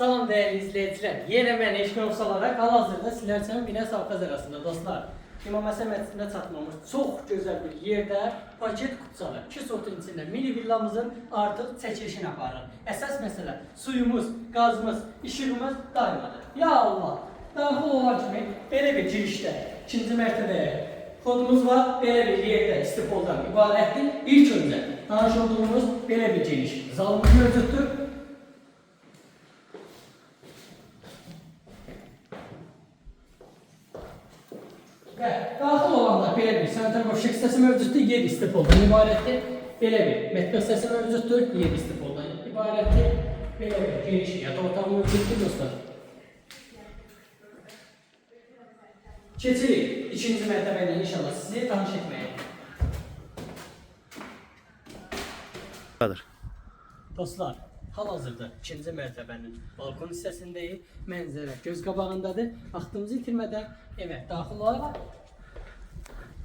Salam değerli izleyiciler. Yine ben Eşkin Ofsal olarak hal-hazırda sizler üçün Binə Savqaz arasında dostlar. İmam Həsən məscidində çatmamış çox gözəl bir yerdə paket kutusalı 2 sotun içində mini villamızın artıq çəkilişini aparırıq. Əsas məsələ suyumuz, qazımız, işığımız daymadır. Ya Allah! Daxil olan kimi belə bir girişdə ikinci mərtəbəyə kodumuz var. Belə bir yerdə istifoldan ibarətdir. İlk öncə tanış olduğumuz belə bir geniş zalımız mövcuddur. Və daxil olanda belə bir sanitar boşluq hissəsi mövcuddur, yer istifoldan ibarətdir. Belə bir mətbəx hissəsi mövcuddur, yer istifoldan ibarətdir. Belə bir geniş yataq otağı mövcuddur dostlar. Keçirik ikinci mərtəbəyə inşallah sizi tanış etməyə. Dostlar, hal-hazırda ikinci mərtəbənin balkon hissəsindəyik. Mənzərə göz qabağındadır. Vaxtımızı itirmədən evə daxil olaraq.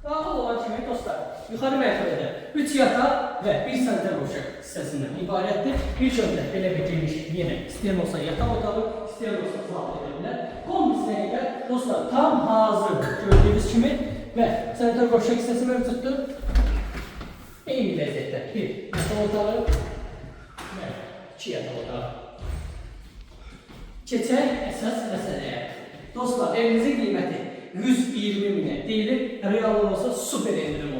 Daxil olan kimi dostlar, yuxarı mərtəbədə 3 yataq və 1 sanitar boşluq hissəsindən ibarətdir. İlk öncə belə bir geniş yenə istəyən olsa yataq otağı, istəyən olsa zal edə bilər. Kombisinə qədər dostlar tam hazırdır gördüyünüz kimi və sanitar boşluq hissəsi mövcuddur. Eyni ləzzətdə bir yataq otağı və 2 yataq otağı. Keçək əsas məsələyə. Dostlar, evimizin qiyməti 120 minə deyilir, real olsa super endirim